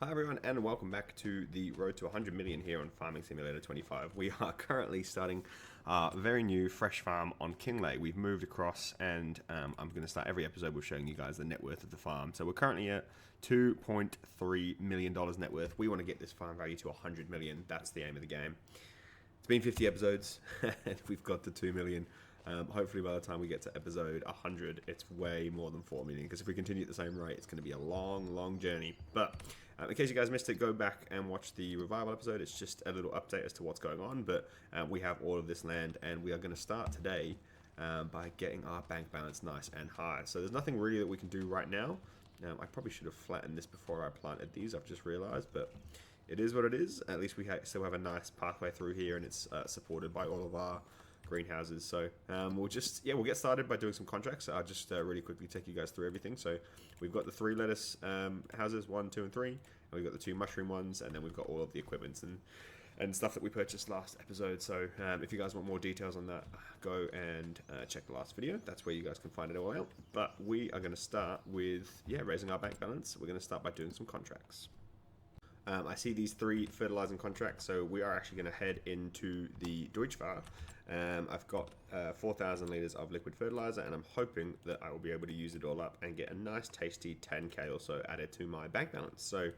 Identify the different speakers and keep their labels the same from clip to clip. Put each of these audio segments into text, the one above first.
Speaker 1: Hi everyone and welcome back to the road to 100 million here on Farming Simulator 25. We are currently starting a very new fresh farm on Kingley. We've moved across and I'm going to start every episode with showing you guys the net worth of the farm. So we're currently at $2.3 million net worth. We want to get this farm value to 100 million. That's the aim of the game. It's been 50 episodes and we've got to 2 million. Hopefully by the time we get to episode 100, it's way more than 4 million, because if we continue at the same rate, it's going to be a long journey. But in case you guys missed it, go back and watch the revival episode. It's just a little update as to what's going on, but we have all of this land, and we are going to start today by getting our bank balance nice and high. So there's nothing really that we can do right now. I probably should have flattened this before I planted these, I've just realized, but it is what it is. At least we still have a nice pathway through here, and it's supported by all of our greenhouses. So we'll get started by doing some contracts. I'll just really quickly take you guys through everything. So we've got the 3 lettuce houses, 1, 2, and 3, and we've got the 2 mushroom ones, and then we've got all of the equipment and stuff that we purchased last episode. So if you guys want more details on that, go and check the last video. That's where you guys can find it all out. But we are going to start with raising our bank balance. We're going to start by doing some contracts. I see these 3 fertilizing contracts, so we are actually going to head into the Deutschfar. I've got 4,000 litres of liquid fertilizer, and I'm hoping that I will be able to use it all up and get a nice tasty 10k or so added to my bank balance. So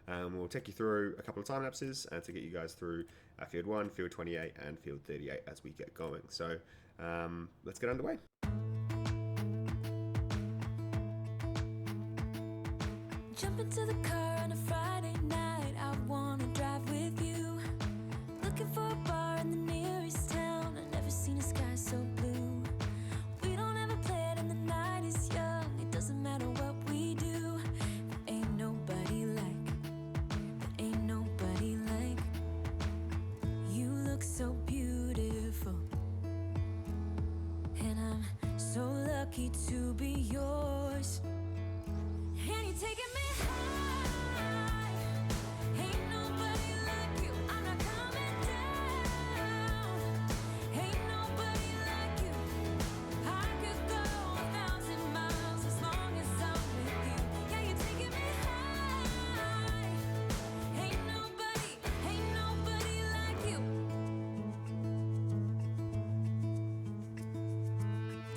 Speaker 1: we'll take you through a couple of time lapses to get you guys through field 1, field 28 and field 38 as we get going. So let's get underway.
Speaker 2: Jump into the car on a Friday night, I wanna drive with you. Looking for a bar in the nearest town, I've never seen a sky so blue. We don't ever play it and the night is young, it doesn't matter what we do. There ain't nobody like you. Look so beautiful, and I'm so lucky to be yours. And you're taking me high, ain't nobody like you, I'm not coming down, ain't nobody like you, I could go 1,000 miles as long as I'm with you. Yeah, you're taking me high, ain't nobody like you.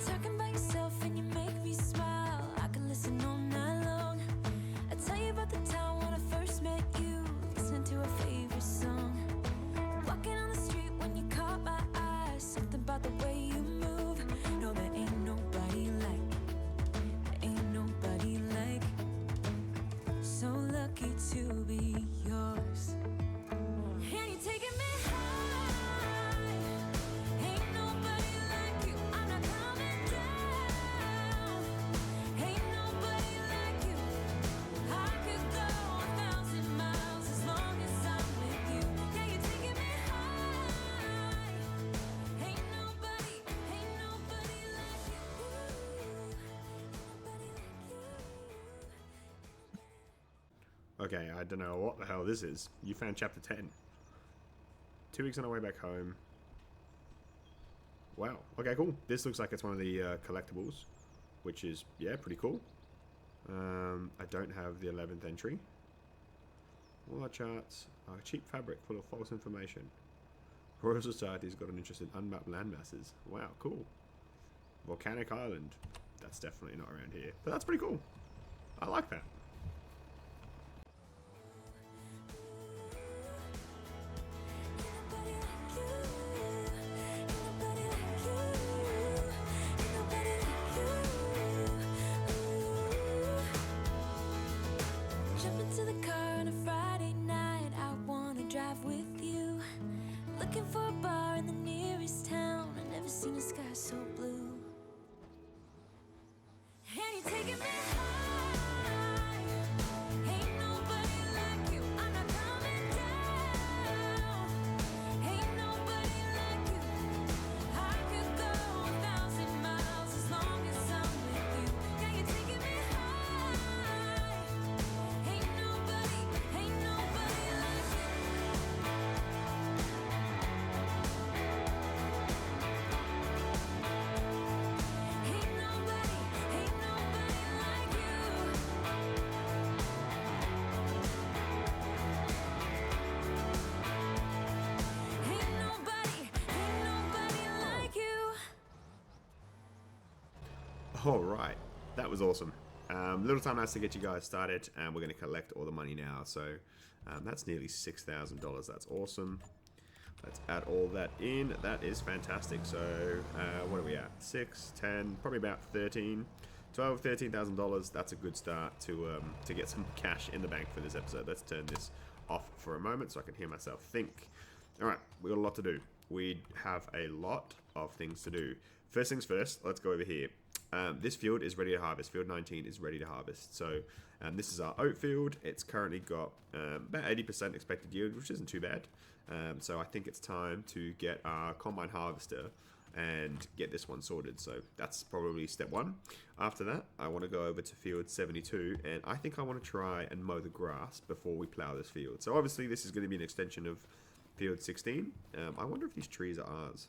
Speaker 2: Talking by yourself and you make me smile, I can listen all night long. I tell you about the town when I first met you, listening to a favorite song. Walking on the street when you caught my eye, something about the way you move. No, there ain't nobody like. So lucky to be yours. And you're taking me high, ain't nobody like you, I'm not coming down, ain't nobody like you, I could go 1,000 miles as long as I'm with you. Yeah, you're taking me high, ain't nobody like you, nobody like you.
Speaker 1: Okay, I don't know what the hell this is. You found chapter 10. 2 weeks on our way back home. Wow. Okay, cool. This looks like it's one of the collectibles, which is, yeah, pretty cool. I don't have the 11th entry. All our charts are cheap fabric full of false information. Royal Society's got an interest in unmapped land masses. Wow, cool. Volcanic Island. That's definitely not around here, but that's pretty cool. I like that.
Speaker 2: Jump into the car on a Friday night, I wanna drive with you. Looking for a bar in the nearest town, I've never seen a sky so blue. And you're taking me high, ain't nobody like you, I'm not coming down, ain't nobody like you, I could go 1,000 miles as long as I'm with you. Yeah, you're taking me high, ain't nobody
Speaker 1: All right, that was awesome. Little time has to get you guys started, and we're going to collect all the money now. So that's nearly $6,000. That's awesome. Let's add all that in. That is fantastic. So what are we at? 6, 10, probably about 13, 12, $13,000. That's a good start to get some cash in the bank for this episode. Let's turn this off for a moment so I can hear myself think. All right, we got a lot to do. We have a lot of things to do. First things first, let's go over here. This field is ready to harvest. Field 19 is ready to harvest. So this is our oat field. It's currently got about 80% expected yield, which isn't too bad. So I think it's time to get our combine harvester and get this one sorted. So that's probably step one. After that, I want to go over to field 72, and I think I want to try and mow the grass before we plow this field. So obviously this is going to be an extension of field 16. I wonder if these trees are ours.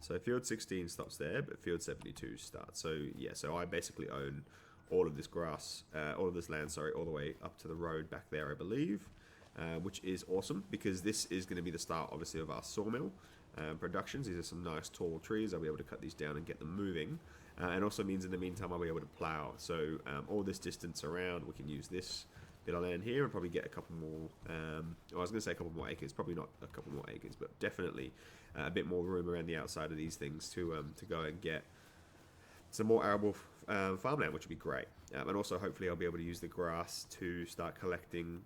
Speaker 1: So field 16 stops there, but field 72 starts. So yeah, so I basically own all of this grass, all of this land, sorry, all the way up to the road back there, I believe. Which is awesome because this is going to be the start, obviously, of our sawmill productions. These are some nice tall trees. I'll be able to cut these down and get them moving. And also means in the meantime I'll be able to plow. So all this distance around, we can use this bit of land here and probably get a couple more, I was going to say a couple more acres, probably not a couple more acres, but definitely a bit more room around the outside of these things to go and get some more arable farmland, which would be great. And also hopefully I'll be able to use the grass to start collecting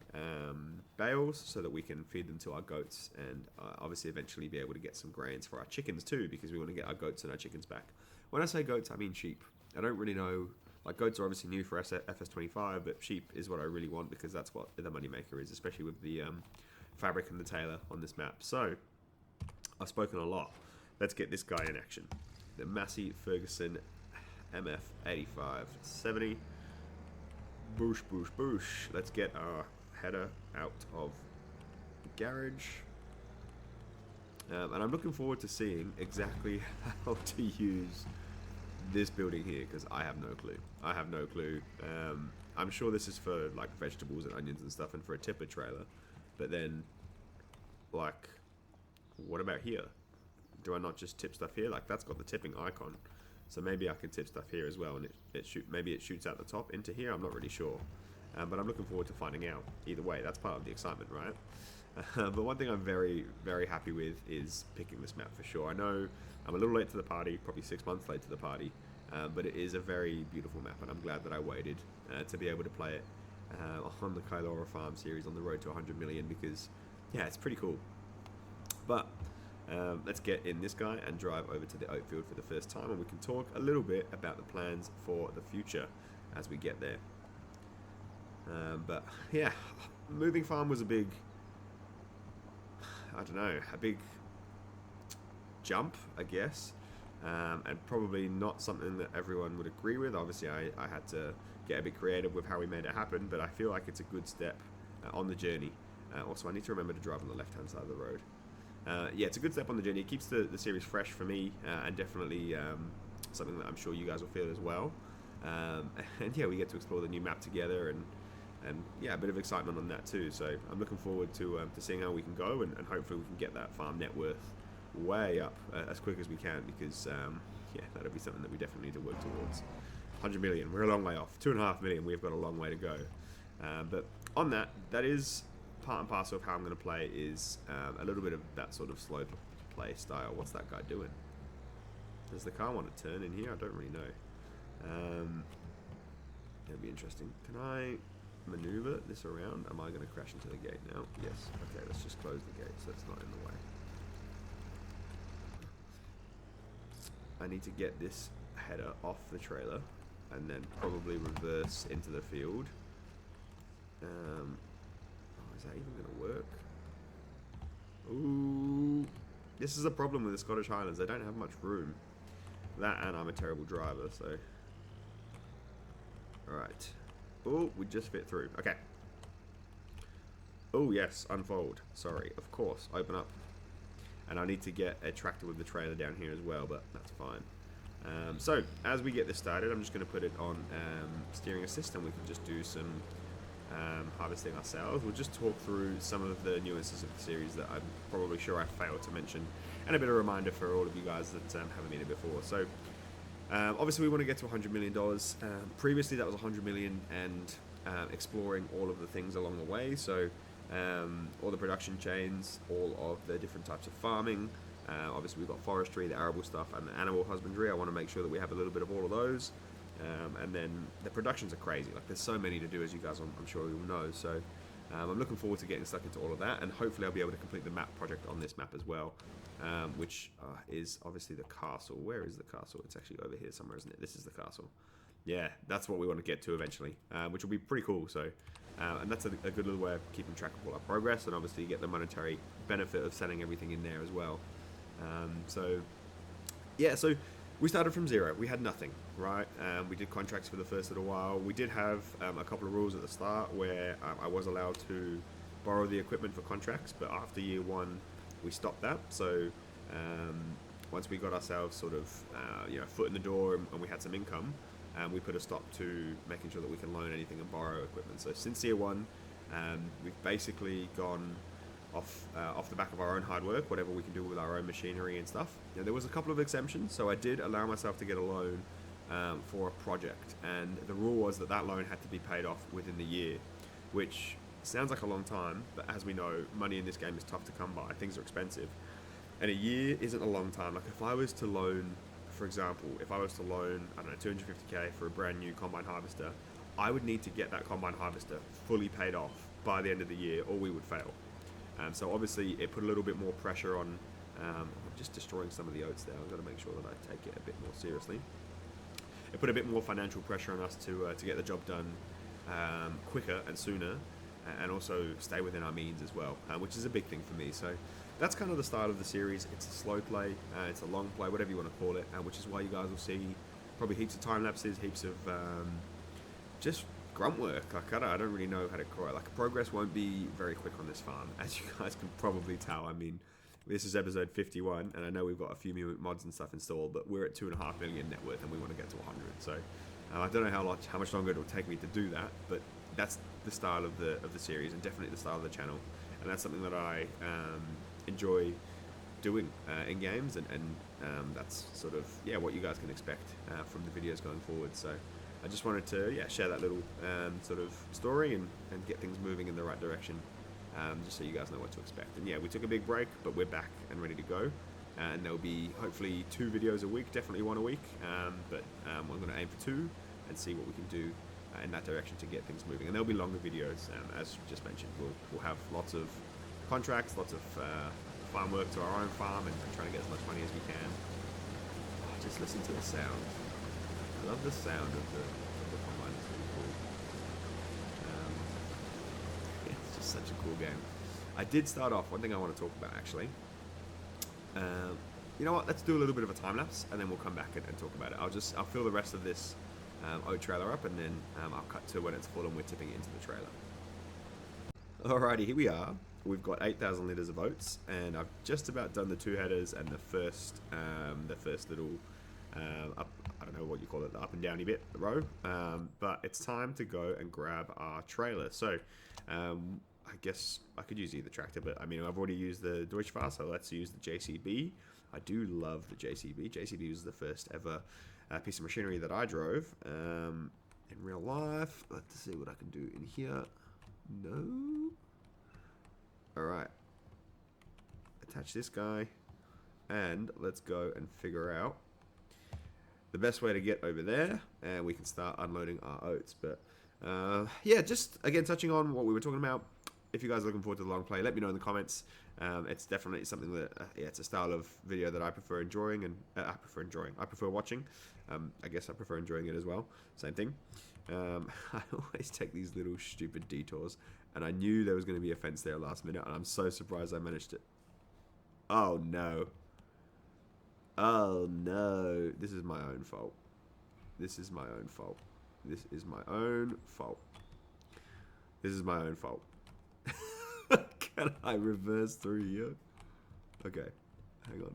Speaker 1: bales so that we can feed them to our goats, and obviously eventually be able to get some grains for our chickens too, because we want to get our goats and our chickens back. When I say goats, I mean sheep. I don't really know, like goats are obviously new for FS25, but sheep is what I really want because that's what the moneymaker is, especially with the fabric and the tailor on this map. So I've spoken a lot. Let's get this guy in action. The Massey Ferguson MF8570. Boosh, boosh, boosh. Let's get our header out of the garage. And I'm looking forward to seeing exactly how to use this building here, because I have no clue. I have no clue. I'm sure this is for like vegetables and onions and stuff, and for a tipper trailer. But then, like, what about here? Do I not just tip stuff here? Like, that's got the tipping icon. So maybe I can tip stuff here as well, and maybe it shoots out the top into here. I'm not really sure, but I'm looking forward to finding out. Either way, that's part of the excitement, right? But one thing I'm very, very happy with is picking this map for sure. I know I'm a little late to the party, probably 6 months late to the party, but it is a very beautiful map, and I'm glad that I waited to be able to play it on the Kylora Farm series on the road to 100 million, because yeah, it's pretty cool. But let's get in this guy and drive over to the oat field for the first time, and we can talk a little bit about the plans for the future as we get there. But yeah, moving farm was a big, I don't know, a big jump, I guess, and probably not something that everyone would agree with. Obviously, I had to get a bit creative with how we made it happen, but I feel like it's a good step on the journey. Also, I need to remember to drive on the left-hand side of the road. Yeah, it's a good step on the journey. It keeps the series fresh for me, and definitely something that I'm sure you guys will feel as well. And yeah, we get to explore the new map together, and yeah, a bit of excitement on that too. So I'm looking forward to seeing how we can go, and hopefully we can get that farm net worth way up as quick as we can, because yeah, that'll be something that we definitely need to work towards. 100 million, we're a long way off. 2.5 million, we've got a long way to go. But on that is part and parcel of how I'm going to play, is a little bit of that sort of slow play style. What's that guy doing? Does the car want to turn in here? I don't really know. It'll be interesting. Can I maneuver this around? Am I going to crash into the gate now? Yes. Okay, let's just close the gate so it's not in the way. I need to get this header off the trailer and then probably reverse into the field. Is that even going to work? Ooh, this is a problem with the Scottish Highlands. They don't have much room. That, and I'm a terrible driver, so. Alright. Oh, we just fit through. Okay. Oh, yes, unfold. Sorry, of course. Open up. And I need to get a tractor with the trailer down here as well, but that's fine. So, as we get this started, I'm just going to put it on steering assist, and we can just do some harvesting ourselves. We'll just talk through some of the nuances of the series that I'm probably sure I failed to mention, and a bit of a reminder for all of you guys that haven't been here before. So Obviously, we want to get to $100 million. Previously, that was $100 million and exploring all of the things along the way. So, all the production chains, all of the different types of farming. Obviously, we've got forestry, the arable stuff, and the animal husbandry. I want to make sure that we have a little bit of all of those. And then the productions are crazy. Like, there's so many to do, as you guys, I'm sure you all know. So, I'm looking forward to getting stuck into all of that, and hopefully I'll be able to complete the map project on this map as well, which is obviously the castle. Where is the castle? It's actually over here somewhere, isn't it? This is the castle. Yeah, that's what we want to get to eventually, which will be pretty cool. So, and that's a good little way of keeping track of all our progress, and obviously you get the monetary benefit of selling everything in there as well. So, yeah, so we started from zero. We had nothing, right? We did contracts for the first little while. We did have a couple of rules at the start where I was allowed to borrow the equipment for contracts, but after year one, we stopped that. So once we got ourselves sort of foot in the door and we had some income, we put a stop to making sure that we can loan anything and borrow equipment. So since year one, we've basically gone off the back of our own hard work, whatever we can do with our own machinery and stuff. There was a couple of exemptions, so I did allow myself to get a loan for a project, and the rule was that that loan had to be paid off within the year, which sounds like a long time, but as we know, money in this game is tough to come by. Things are expensive, and a year isn't a long time. Like, if I was to loan, for example, if I was to loan, I don't know, 250k for a brand new combine harvester, I would need to get that combine harvester fully paid off by the end of the year, or we would fail. So obviously it put a little bit more pressure on. I'm just destroying some of the oats there. I've got to make sure that I take it a bit more seriously. It put a bit more financial pressure on us to get the job done quicker and sooner, and also stay within our means as well, which is a big thing for me. So that's kind of the start of the series. It's a slow play, it's a long play, whatever you want to call it, which is why you guys will see probably heaps of time lapses, heaps of just grunt work. Like, I don't really know how to call it. Like, progress won't be very quick on this farm, as you guys can probably tell. I mean, this is episode 51, and I know we've got a few new mods and stuff installed, but we're at 2.5 million net worth, and we want to get to 100. So I don't know how much longer it will take me to do that, but that's the style of the series, and definitely the style of the channel, and that's something that I enjoy doing in games, and that's sort of what you guys can expect from the videos going forward. So I just wanted to share that little sort of story and get things moving in the right direction, just so you guys know what to expect. And we took a big break, but we're back and ready to go, and there'll be hopefully 2 videos a week, definitely 1 a week, but we're going to aim for 2 and see what we can do in that direction to get things moving. And there'll be longer videos, as just mentioned. We'll have lots of contracts, lots of farm work to our own farm, and trying to get as much money as we can. Just listen to the sound. I love the sound of the combine. It's really cool. It's just such a cool game. I did start off, one thing I want to talk about actually. You know what? Let's do a little bit of a time lapse, and then we'll come back and talk about it. I'll fill the rest of this oat trailer up, and then I'll cut to when it's full and we're tipping it into the trailer. Alrighty, here we are. We've got 8,000 litres of oats, and I've just about done the 2 headers and the first little up, I don't know what you call it, the up and downy bit, the row. But it's time to go and grab our trailer. So I guess I could use either tractor, but I mean, I've already used the Deutschfahr, so let's use the JCB. I do love the JCB. JCB was the first ever piece of machinery that I drove in real life. Let's see what I can do in here. No. Alright. Attach this guy, and let's go and figure out the best way to get over there, and we can start unloading our oats. But just again touching on what we were talking about. If you guys are looking forward to the long play, let me know in the comments. It's definitely something that it's a style of video that I prefer enjoying, and I prefer watching. I guess I prefer enjoying it as well. Same thing. I always take these little stupid detours, and I knew there was going to be a fence there last minute, and I'm so surprised I managed it. Oh no. Oh no, this is my own fault. This is my own fault. This is my own fault. This is my own fault. Can I reverse through here? Okay, hang on.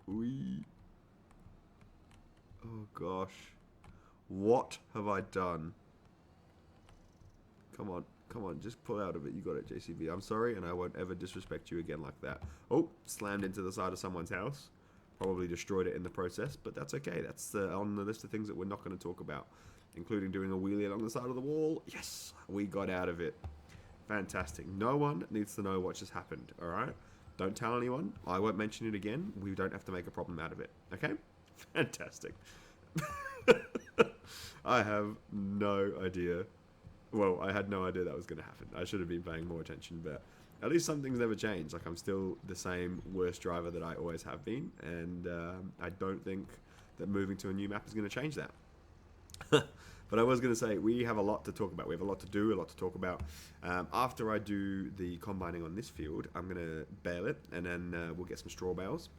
Speaker 1: Wee. Oh gosh. What have I done? Come on, come on, just pull out of it. You got it, JCB. I'm sorry, and I won't ever disrespect you again like that. Oh, slammed into the side of someone's house. probably destroyed it in the process, but that's okay. That's on the list of things that we're not going to talk about, including doing a wheelie along the side of the wall. Yes, we got out of it. Fantastic. No one needs to know what just happened, alright? Don't tell anyone. I won't mention it again. We don't have to make a problem out of it, okay? Fantastic. I have no idea. Well, I had no idea that was going to happen. I should have been paying more attention, but at least some things never change. Like, I'm still the same worst driver that I always have been, and I don't think that moving to a new map is going to change that. But I was going to say, we have a lot to talk about. We have a lot to do, a lot to talk about. After I do the combining on this field, I'm going to bale it, and then we'll get some straw bales.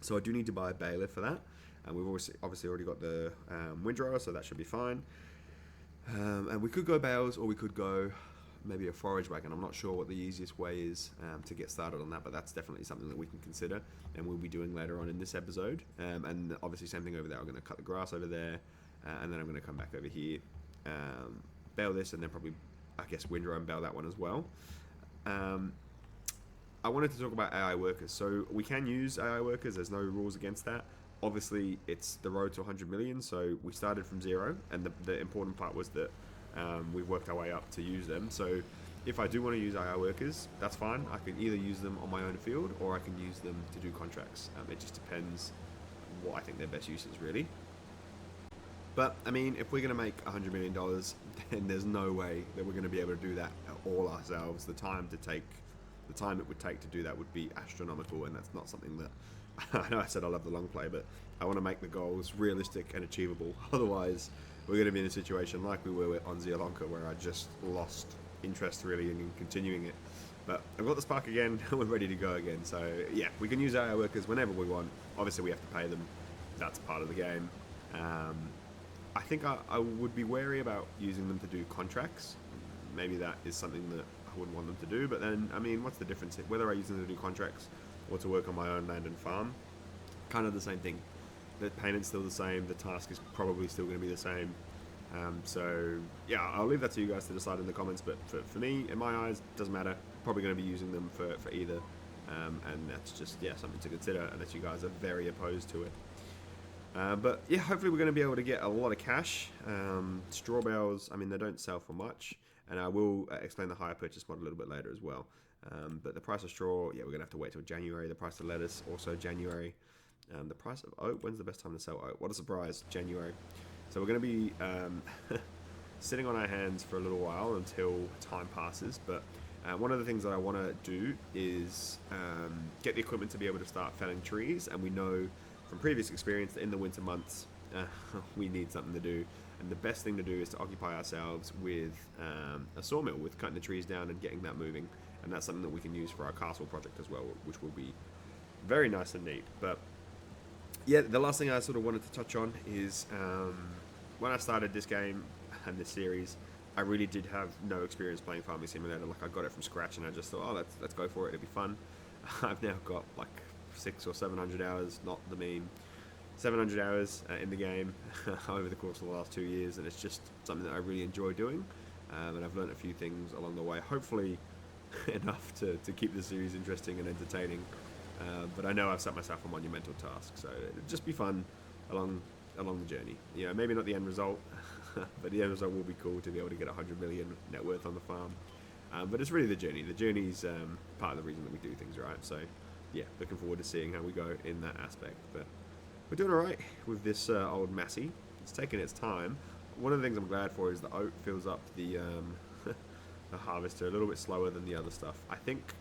Speaker 1: So I do need to buy a baler for that. And we've obviously already got the windrower, so that should be fine. And we could go bales, or we could go maybe a forage wagon. I'm not sure what the easiest way is to get started on that, but that's definitely something that we can consider, and we'll be doing later on in this episode. And obviously same thing over there. I'm going to cut the grass over there, and then I'm going to come back over here, bale this, and then probably, I guess, windrow and bale that one as well. I wanted to talk about AI workers. So we can use AI workers. There's no rules against that. Obviously, it's the road to 100 million, so we started from 0, and the important part was that we've worked our way up to use them. So if I do want to use AI workers, that's fine. I can either use them on my own field, or I can use them to do contracts. It just depends what I think their best use is, really. But, I mean, if we're going to make $100 million, then there's no way that we're going to be able to do that all ourselves. The time it would take to do that would be astronomical, and that's not something that... I know I said I love the long play, but I want to make the goals realistic and achievable. Otherwise, we're going to be in a situation like we were on Zielonka, where I just lost interest really in continuing it. But I've got the spark again, and we're ready to go again. So yeah, we can use AI workers whenever we want. Obviously, we have to pay them. That's part of the game. I think I would be wary about using them to do contracts. Maybe that is something that I wouldn't want them to do. But then, I mean, what's the difference? Whether I use them to do contracts or to work on my own land and farm, kind of the same thing. The payment's still the same, the task is probably still going to be the same. So yeah, I'll leave that to you guys to decide in the comments, but for me, in my eyes, it doesn't matter. Probably going to be using them for either, and that's just, yeah, something to consider, unless you guys are very opposed to it. But yeah, hopefully we're going to be able to get a lot of cash. Straw bales, I mean, they don't sell for much, and I will explain the hire purchase model a little bit later as well. But the price of straw, yeah, we're going to have to wait till January. The price of lettuce, also January. The price of oat, when's the best time to sell oat? What a surprise, January. So we're going to be sitting on our hands for a little while until time passes. But one of the things that I want to do is get the equipment to be able to start felling trees. And we know from previous experience that in the winter months, we need something to do. And the best thing to do is to occupy ourselves with a sawmill, with cutting the trees down and getting that moving. And that's something that we can use for our castle project as well, which will be very nice and neat. But yeah, the last thing I sort of wanted to touch on is when I started this game and this series, I really did have no experience playing Farming Simulator. Like, I got it from scratch, and I just thought, oh, let's go for it. It'll be fun. I've now got like 600 or 700 hours, not the mean, 700 hours in the game over the course of the last 2 years, and it's just something that I really enjoy doing. And I've learned a few things along the way. Hopefully enough to keep the series interesting and entertaining, but I know I've set myself a monumental task, so it'll just be fun along the journey. You know, maybe not the end result, but the end result will be cool to be able to get 100 million net worth on the farm. But it's really the journey. The journey's part of the reason that we do things, right? So yeah, looking forward to seeing how we go in that aspect. But we're doing alright with this old Massey. It's taking its time. One of the things I'm glad for is the oat fills up the the harvester a little bit slower than the other stuff. I think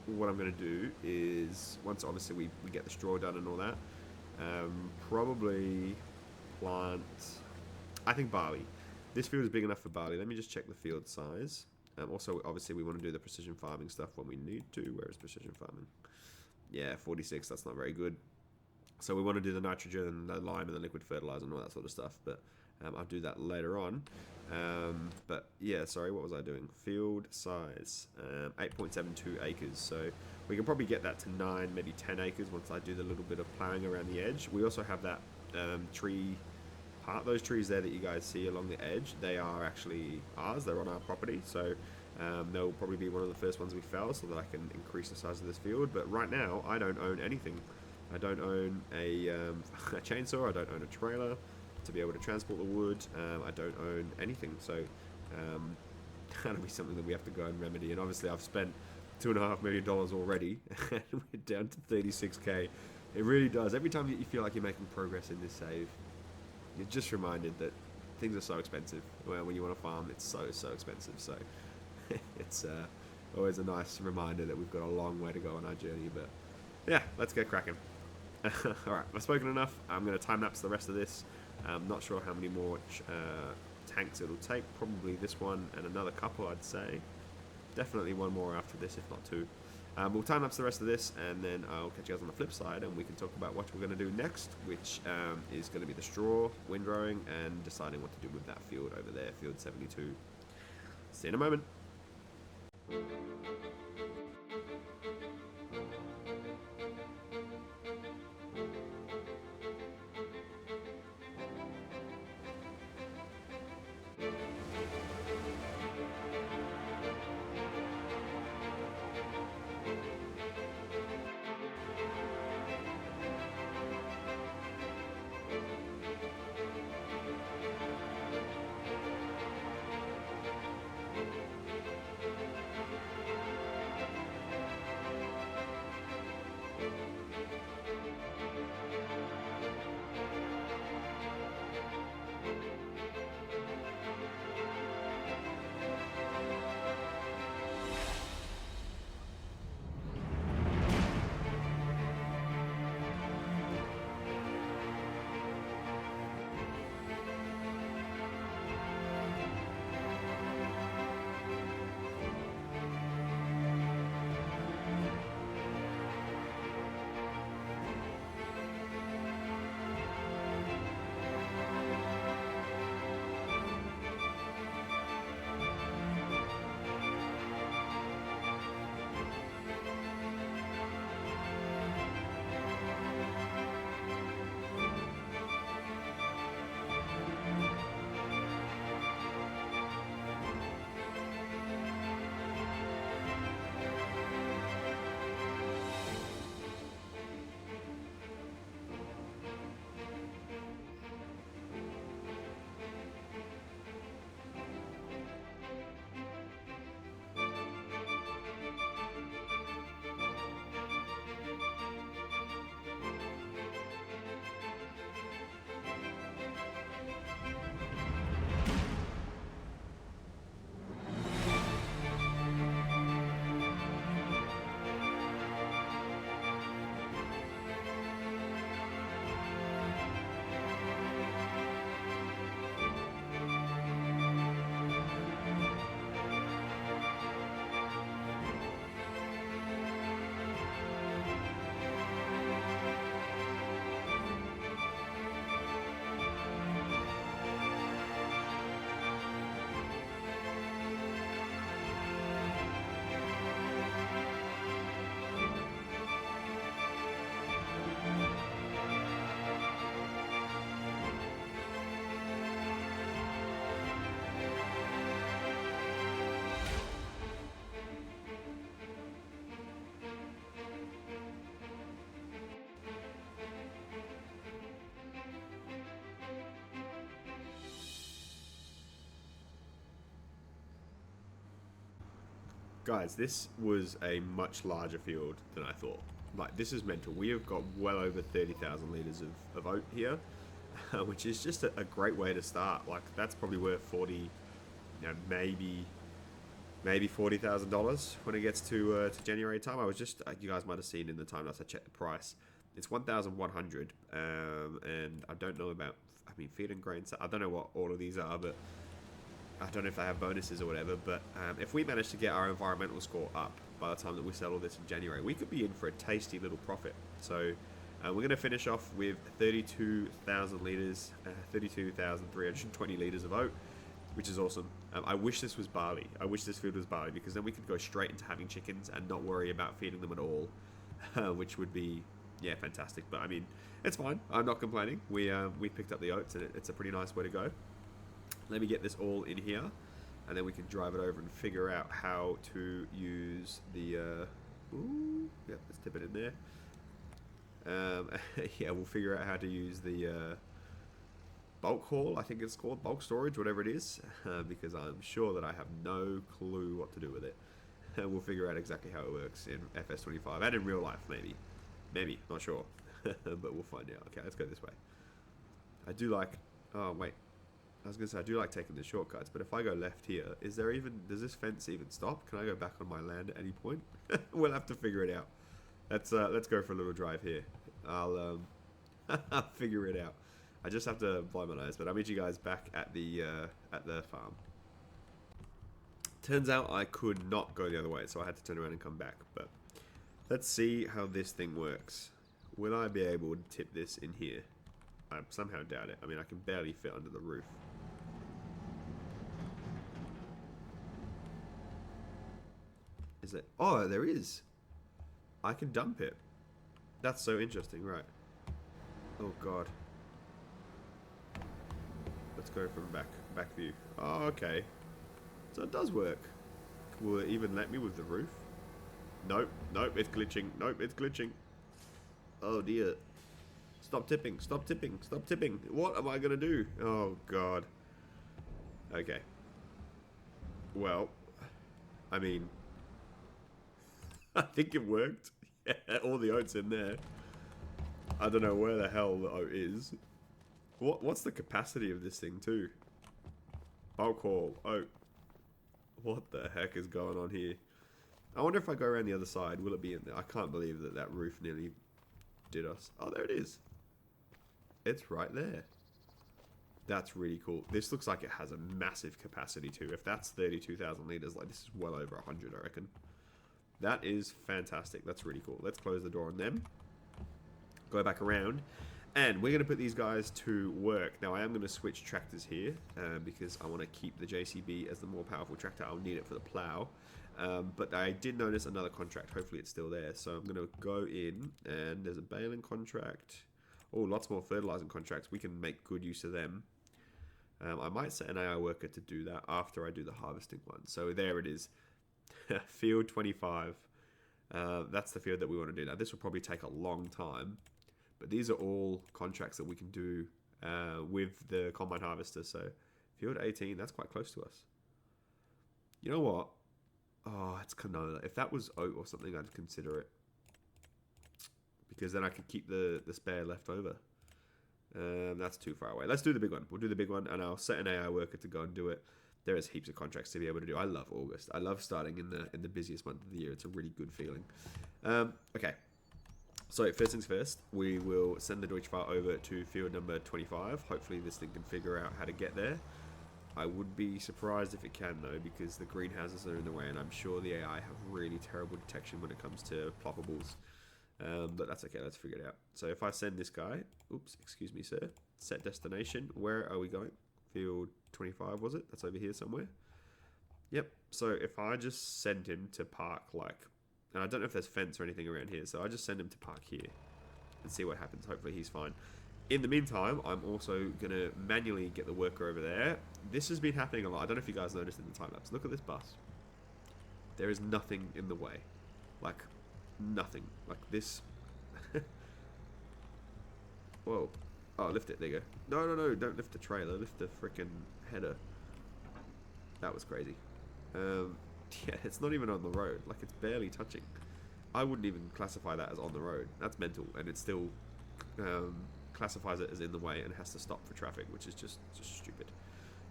Speaker 1: what I'm going to do is, once obviously we get the straw done and all that, probably plant, I think, barley. This field is big enough for barley. Let me just check the field size. Also, obviously, we want to do the precision farming stuff when we need to. Where is precision farming? Yeah, 46, that's not very good. So we want to do the nitrogen, the lime, and the liquid fertilizer and all that sort of stuff, but I'll do that later on. But yeah, sorry, what was I doing? Field size, 8.72 acres. So we can probably get that to 9, maybe 10 acres once I do the little bit of plowing around the edge. We also have that tree part. Those trees there that you guys see along the edge, they are actually ours. They're on our property. So they'll probably be one of the first ones we fell, so that I can increase the size of this field. But right now, I don't own anything. I don't own a, a chainsaw. I don't own a trailer to be able to transport the wood. I don't own anything, so that'll be something that we have to go and remedy. And obviously, I've spent $2.5 million already, and we're down to 36k. It really does. Every time you feel like you're making progress in this save, you're just reminded that things are so expensive. When you want to farm, it's so expensive. So it's always a nice reminder that we've got a long way to go on our journey. But yeah, let's get cracking. Alright, I've spoken enough. I'm going to time lapse the rest of this. I'm not sure how many more tanks it'll take. Probably this one and another couple, I'd say. Definitely one more after this, if not two. We'll time lapse the rest of this, and then I'll catch you guys on the flip side, and we can talk about what we're going to do next, which is going to be the straw, windrowing, and deciding what to do with that field over there, field 72. See you in a moment. Guys, this was a much larger field than I thought. Like, this is mental. We have got well over 30,000 litres of oat here, which is just a great way to start. Like, that's probably worth 40, you know, maybe $40,000 when it gets to January time. I was just, you guys might have seen in the time lapse I checked the price. It's 1,100, and I don't know about, I mean, feed and grains. I don't know what all of these are, but I don't know if they have bonuses or whatever, but if we manage to get our environmental score up by the time that we sell all this in January, we could be in for a tasty little profit. So we're going to finish off with 32,000 litres, 32,320 litres of oat, which is awesome. I wish this was barley. I wish this field was barley, because then we could go straight into having chickens and not worry about feeding them at all, which would be, yeah, fantastic. But I mean, it's fine. I'm not complaining. We picked up the oats, and it's a pretty nice way to go. Let me get this all in here, and then we can drive it over and figure out how to use the... ooh, yeah, let's tip it in there. Yeah, we'll figure out how to use the bulk haul, I think it's called, bulk storage, whatever it is, because I'm sure that I have no clue what to do with it. We'll figure out exactly how it works in FS25 and in real life, maybe, not sure, but we'll find out. Okay, let's go this way. I do like, oh wait, I was gonna say I do like taking the shortcuts, but if I go left here, does this fence even stop? Can I go back on my land at any point? We'll have to figure it out. Let's go for a little drive here. I'll figure it out. I just have to blind my eyes, but I'll meet you guys back at the farm. Turns out I could not go the other way, so I had to turn around and come back. But let's see how this thing works. Will I be able to tip this in here? I somehow doubt it. I mean, I can barely fit under the roof. Is it? Oh, there is. I can dump it. That's so interesting, right? Oh god. Let's go from back view. Oh, okay. So it does work. Will it even let me with the roof? Nope, nope, it's glitching. Nope, it's glitching. Oh dear. Stop tipping, stop tipping, stop tipping. What am I gonna do? Oh god. Okay. Well, I mean, I think it worked. Yeah, all the oat's in there. I don't know where the hell the oat is. What's the capacity of this thing too? Bulk haul, oat. What the heck is going on here? I wonder if I go around the other side, will it be in there? I can't believe that roof nearly did us. Oh, there it is. It's right there. That's really cool. This looks like it has a massive capacity too. If that's 32,000 litres, like this is well over 100, I reckon. That is fantastic. That's really cool. Let's close the door on them. Go back around. And we're going to put these guys to work. Now, I am going to switch tractors here because I want to keep the JCB as the more powerful tractor. I'll need it for the plow. But I did notice another contract. Hopefully, it's still there. So I'm going to go in, and there's a baling contract. Oh, lots more fertilizing contracts. We can make good use of them. I might set an AI worker to do that after I do the harvesting one. So there it is. Field 25. That's the field that we want to do. Now, this will probably take a long time. But these are all contracts that we can do with the combine harvester. So field 18, that's quite close to us. You know what? Oh, it's canola. If that was oat or something, I'd consider it. Because then I could keep the spare left over. That's too far away. Let's do the big one. We'll do the big one, and I'll set an AI worker to go and do it. There is heaps of contracts to be able to do. I love August. I love starting in the busiest month of the year. It's a really good feeling. Okay. So first things first, we will send the Deutsche file over to field number 25. Hopefully this thing can figure out how to get there. I would be surprised if it can though, because the greenhouses are in the way, and I'm sure the AI have really terrible detection when it comes to ploppables. But that's okay, let's figure it out. So if I send this guy, oops, excuse me sir, set destination, where are we going? Field 25 was it? That's over here somewhere. Yep, so if I just send him to park like, and I don't know if there's fence or anything around here, so I just send him to park here and see what happens. Hopefully he's fine. In the meantime, I'm also going to manually get the worker over there. This has been happening a lot. I don't know if you guys noticed in the time-lapse. Look at this bus. There is nothing in the way. Like, nothing. Like this. Whoa. Oh, lift it. There you go. No. Don't lift the trailer. Lift the freaking header. That was crazy. Yeah, it's not even on the road. Like, it's barely touching. I wouldn't even classify that as on the road. That's mental, and it still classifies it as in the way and has to stop for traffic, which is just stupid.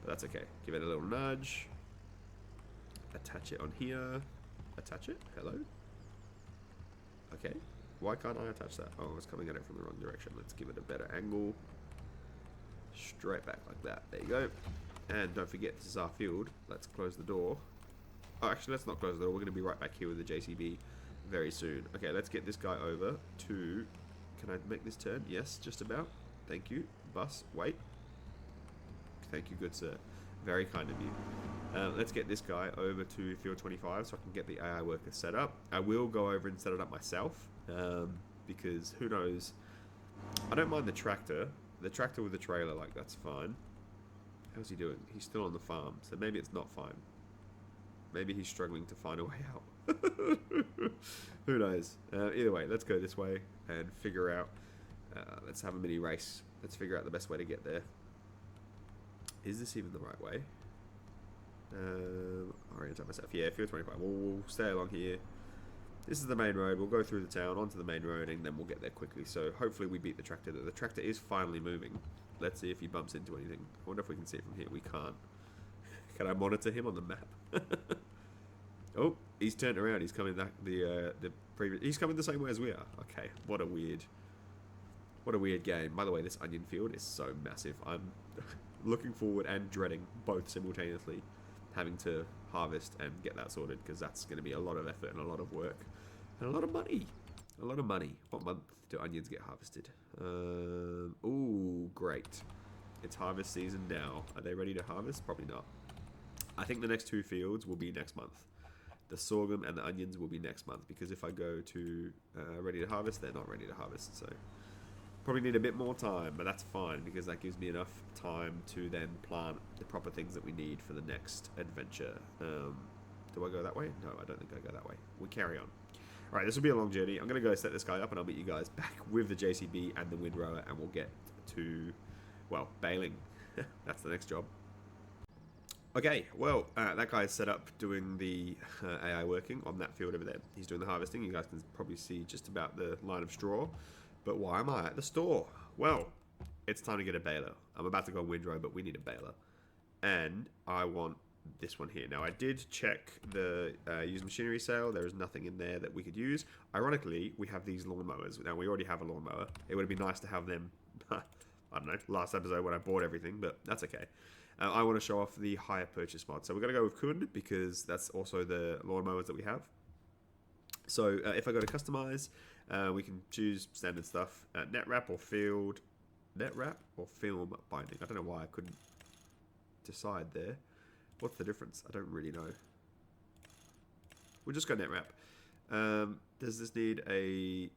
Speaker 1: But that's okay. Give it a little nudge. Attach it on here. Attach it. Hello. Okay. Why can't I attach that? Oh, I was coming at it from the wrong direction. Let's give it a better angle. Straight back like that. There you go. And don't forget, this is our field. Let's close the door. Oh, actually, let's not close the door. We're going to be right back here with the JCB very soon. Okay, let's get this guy over to... Can I make this turn? Yes, just about. Thank you. Bus, wait. Thank you, good sir. Very kind of you. Let's get this guy over to field 25 so I can get the AI worker set up. I will go over and set it up myself because who knows. I don't mind the tractor. The tractor with the trailer, like, that's fine. How's he doing? He's still on the farm, so maybe it's not fine. Maybe he's struggling to find a way out. Who knows? Either way, let's go this way and figure out. Let's have a mini race. Let's figure out the best way to get there. Is this even the right way? Orientate myself. Yeah, FS25. We'll stay along here. This is the main road. We'll go through the town onto the main road, and then we'll get there quickly. So hopefully we beat the tractor. The tractor is finally moving. Let's see if he bumps into anything. I wonder if we can see it from here. We can't. Can I monitor him on the map? Oh, he's turned around. He's coming back the previous. He's coming the same way as we are. Okay, what a weird game. By the way, this onion field is so massive. I'm looking forward and dreading both simultaneously, having to harvest and get that sorted, because that's going to be a lot of effort and a lot of work and a lot of money. A lot of money. What month do onions get harvested? Ooh, great. It's harvest season now. Are they ready to harvest? Probably not. I think the next 2 fields will be next month. The sorghum and the onions will be next month, because if I go to ready to harvest, they're not ready to harvest. So probably need a bit more time, but that's fine, because that gives me enough time to then plant the proper things that we need for the next adventure. Do I go that way? No, I don't think I go that way. We carry on. Alright, this will be a long journey. I'm going to go set this guy up, and I'll meet you guys back with the JCB and the windrower, and we'll get to, well, baling. That's the next job. Okay, well, that guy's set up doing the AI working on that field over there. He's doing the harvesting. You guys can probably see just about the line of straw. But why am I at the store? Well, it's time to get a baler. I'm about to go windrow, but we need a baler. And I want this one here. Now, I did check the used machinery sale. There is nothing in there that we could use. Ironically, we have these lawnmowers. Now, we already have a lawnmower. It would have been nice to have them, I don't know, last episode when I bought everything, but that's okay. I want to show off the hire purchase mod. So we're going to go with Kun, because that's also the lawnmowers that we have. So if I go to customize, we can choose standard stuff. Net wrap or field. Net wrap or film binding. I don't know why I couldn't decide there. What's the difference? I don't really know. We'll just go net wrap. Does this need a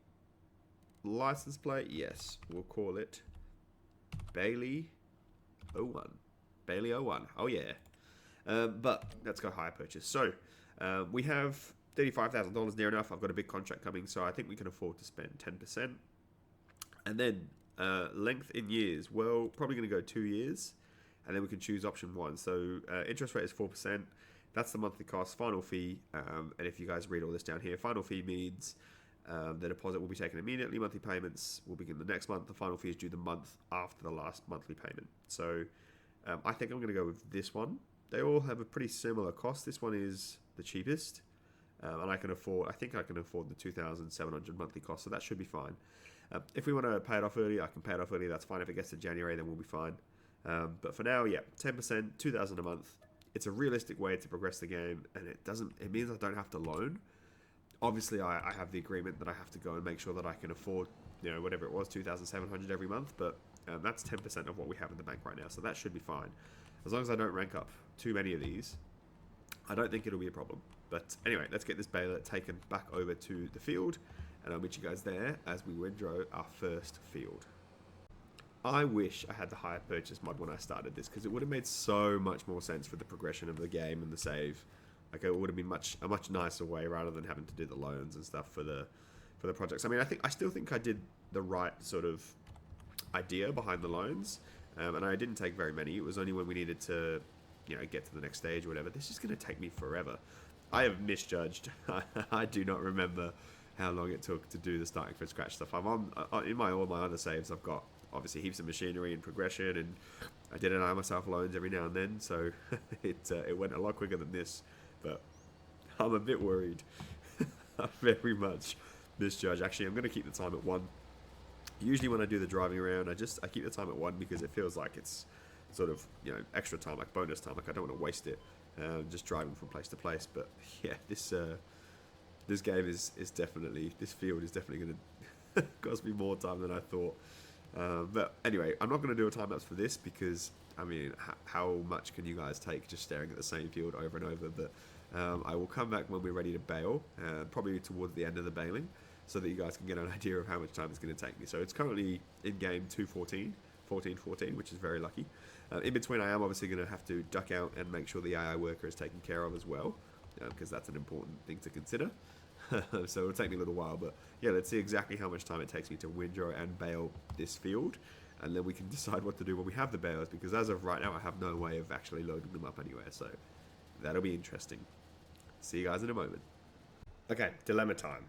Speaker 1: license plate? Yes. We'll call it Bailey 01. Bailey 01. Oh, yeah. But let's go hire purchase. So we have $35,000 near enough. I've got a big contract coming, so I think we can afford to spend 10%. And then length in years. Well, probably going to go 2 years. And then we can choose option 1. So interest rate is 4%. That's the monthly cost. Final fee. And if you guys read all this down here, final fee means the deposit will be taken immediately. Monthly payments will begin the next month. The final fee is due the month after the last monthly payment. So I think I'm going to go with this one. They all have a pretty similar cost. This one is the cheapest. And I think I can afford the 2,700 monthly cost. So that should be fine. If we want to pay it off early, I can pay it off early. That's fine. If it gets to January, then we'll be fine. But for now, yeah, 10%, 2,000 a month. It's a realistic way to progress the game, and it means I don't have to loan. Obviously, I have the agreement that I have to go and make sure that I can afford, whatever it was, 2,700 every month, but that's 10% of what we have in the bank right now, so that should be fine. As long as I don't rank up too many of these, I don't think it'll be a problem. But anyway, let's get this baler taken back over to the field, and I'll meet you guys there as we windrow our first field. I wish I had the hire purchase mod when I started this, because it would have made so much more sense for the progression of the game and the save. Like, it would have been a much nicer way, rather than having to do the loans and stuff for the projects. I mean, I still think I did the right sort of idea behind the loans, and I didn't take very many. It was only when we needed to, get to the next stage or whatever. This is going to take me forever. I have misjudged. I do not remember how long it took to do the starting from scratch stuff. I'm on in all my other saves. I've got obviously heaps of machinery and progression, and I did deny myself loans every now and then, so it went a lot quicker than this. But I'm a bit worried. I very much misjudged. Actually, I'm going to keep the time at 1. Usually when I do the driving around, I keep the time at 1, because it feels like it's sort of extra time, like bonus time. Like, I don't want to waste it just driving from place to place. But yeah, this game is definitely, this field is definitely going to cost me more time than I thought. But anyway, I'm not going to do a time lapse for this, because I mean, how much can you guys take just staring at the same field over and over? But I will come back when we're ready to bale, probably towards the end of the baling, so that you guys can get an idea of how much time it's going to take me. So it's currently in game 14-14, which is very lucky. In between, I am obviously going to have to duck out and make sure the AI worker is taken care of as well. because that's an important thing to consider. So it'll take me a little while, but yeah, let's see exactly how much time it takes me to windrow and bale this field, and then we can decide what to do when we have the bales, because as of right now I have no way of actually loading them up anywhere, so that'll be interesting. See you guys in a moment. Okay, dilemma time.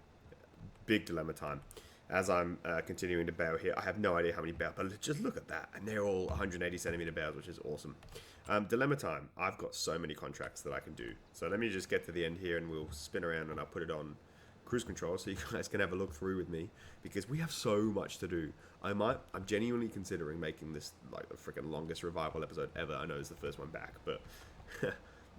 Speaker 1: Big dilemma time. As I'm continuing to bale here, I have no idea how many bales, but just look at that, and they're all 180 centimeter bales, which is awesome. Dilemma time. I've got so many contracts that I can do. So let me just get to the end here and we'll spin around and I'll put it on cruise control so you guys can have a look through with me, because we have so much to do. I'm genuinely considering making this like the freaking longest revival episode ever. I know it's the first one back, but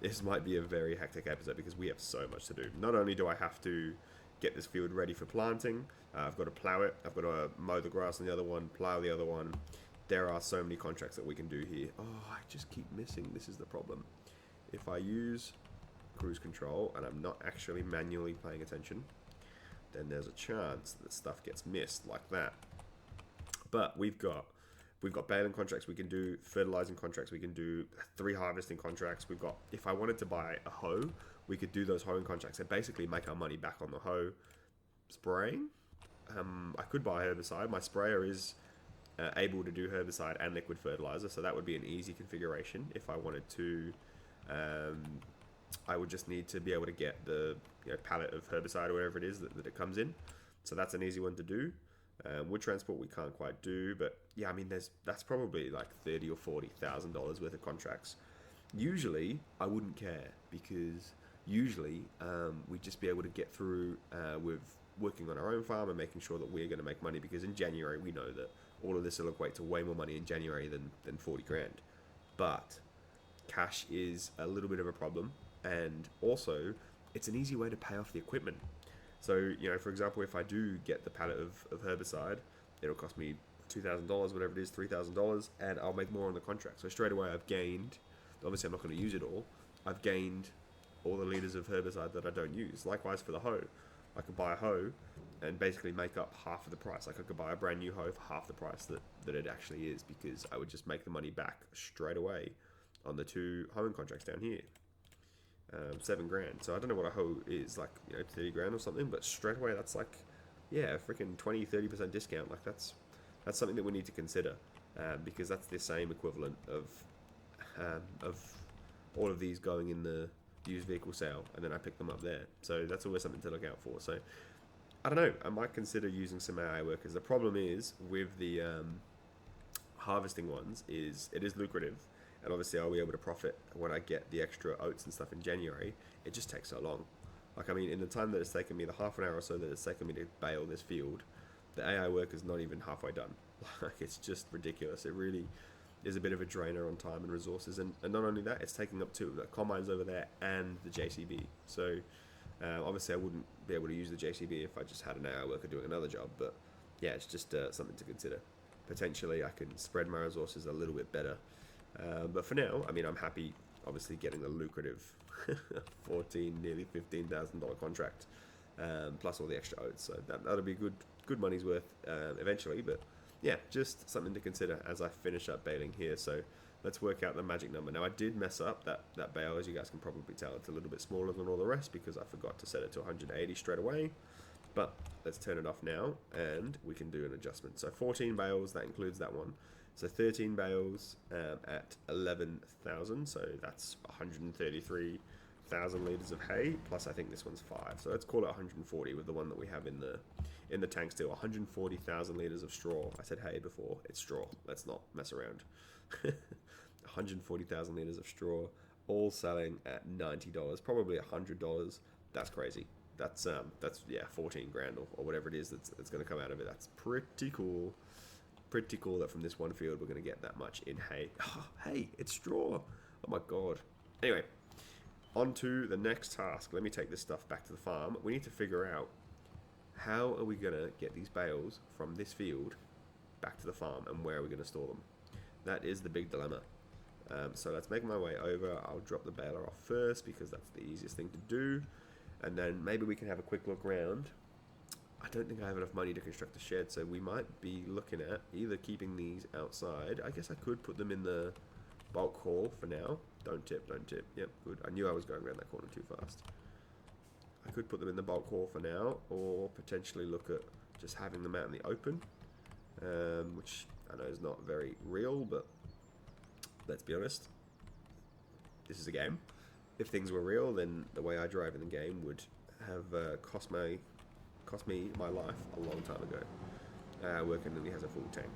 Speaker 1: this might be a very hectic episode because we have so much to do. Not only do I have to get this field ready for planting, I've got to plow it, I've got to mow the grass on the other one, plow the other one. There are so many contracts that we can do here. Oh, I just keep missing. This is the problem. If I use cruise control and I'm not actually manually paying attention, then there's a chance that stuff gets missed like that. But we've got baling contracts we can do, fertilizing contracts we can do, 3 harvesting contracts. We've got, if I wanted to buy a hoe, we could do those hoeing contracts and basically make our money back on the hoe. Spraying, I could buy herbicide. My sprayer is able to do herbicide and liquid fertilizer, so that would be an easy configuration. If I wanted to, I would just need to be able to get the pallet of herbicide or whatever it is that it comes in. So that's an easy one to do. Wood transport we can't quite do, but yeah, I mean that's probably like $30,000 or $40,000 worth of contracts. Usually I wouldn't care, because usually we'd just be able to get through with working on our own farm and making sure that we're going to make money, because in January we know that all of this will equate to way more money in January than 40 grand. But cash is a little bit of a problem, and also it's an easy way to pay off the equipment. So, for example, if I do get the pallet of herbicide, it'll cost me $2,000, whatever it is, $3,000, and I'll make more on the contract. So straight away I've gained, obviously I'm not going to use it all, I've gained all the liters of herbicide that I don't use. Likewise for the hoe. I could buy a hoe and basically make up half of the price. Like I could buy a brand new hoe for half the price that it actually is, because I would just make the money back straight away on the 2 hoeing contracts down here. 7 grand. So I don't know what a hoe is, like 30 grand or something, but straight away that's like, yeah, a freaking 20-30% discount. Like that's something that we need to consider, because that's the same equivalent of all of these going in the used vehicle sale, and then I pick them up there. So that's always something to look out for. So I don't know, I might consider using some AI workers. The problem is with the harvesting ones is it is lucrative, and obviously I'll be able to profit when I get the extra oats and stuff in January. It just takes so long. Like, I mean, in the time that it's taken me, the half an hour or so that it's taken me to bale this field, the AI work is not even halfway done. Like, it's just ridiculous. It really is a bit of a drainer on time and resources, and not only that, it's taking up 2 the combines over there and the JCB. So obviously I wouldn't be able to use the JCB if I just had an AI worker doing another job, but yeah, it's just something to consider. Potentially I can spread my resources a little bit better, but for now, I mean, I'm happy obviously getting the lucrative nearly $15,000 contract, plus all the extra oats, so that'll be good money's worth eventually. But yeah, just something to consider as I finish up baling here. So let's work out the magic number. Now I did mess up that bale, as you guys can probably tell. It's a little bit smaller than all the rest because I forgot to set it to 180 straight away. But let's turn it off now and we can do an adjustment. So 14 bales, that includes that one. So 13 bales at 11,000, so that's 133,000 litres of hay, plus I think this one's 5. So let's call it 140 with the one that we have in the tank still. 140,000 litres of straw. I said hay before, it's straw. Let's not mess around. 140,000 litres of straw, all selling at $90, probably $100. That's crazy. That's yeah, 14 grand or whatever it is that's going to come out of it. That's pretty cool. Pretty cool that from this one field we're going to get that much in hay. Oh, hey, it's straw. Oh my god. Anyway, on to the next task. Let me take this stuff back to the farm. We need to figure out how are we going to get these bales from this field back to the farm, and where are we going to store them. That is the big dilemma. So let's make my way over. I'll drop the baler off first because that's the easiest thing to do, and then maybe we can have a quick look around. I don't think I have enough money to construct a shed, so we might be looking at either keeping these outside. I guess I could put them in the bulk haul for now, Don't tip, don't tip. Yep, good. I knew I was going around that corner too fast. I could put them in the bulk haul for now, or potentially look at just having them out in the open, which I know is not very real, but let's be honest, this is a game. If things were real, then the way I drive in the game would have cost me my life a long time ago. Working only has a full tank.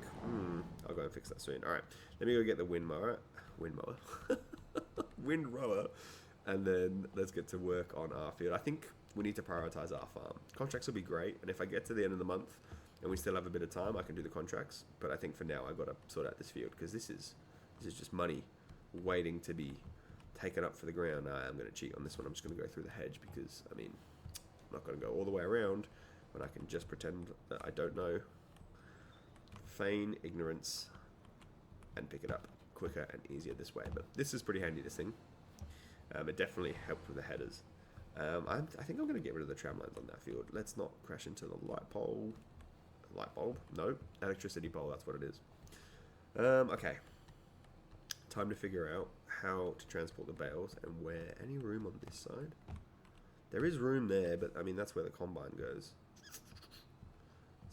Speaker 1: I'll go and fix that soon. Alright, let me go get the windmower, windrower, and then let's get to work on our field. I think we need to prioritize our farm. Contracts will be great, and if I get to the end of the month and we still have a bit of time, I can do the contracts. But I think for now I've got to sort out this field, because this is just money waiting to be taken up for the ground. I'm going to cheat on this one. I'm just going to go through the hedge, because I mean, I'm not going to go all the way around when I can just pretend that I don't know, feign ignorance, and pick it up quicker and easier this way. But this is pretty handy, this thing. It definitely helped with the headers. I think I'm going to get rid of the tram lines on that field. Let's not crash into the light pole. Light bulb? No, electricity pole, that's what it is. Okay. Time to figure out how to transport the bales and where. Any room on this side? There is room there, but I mean, that's where the combine goes.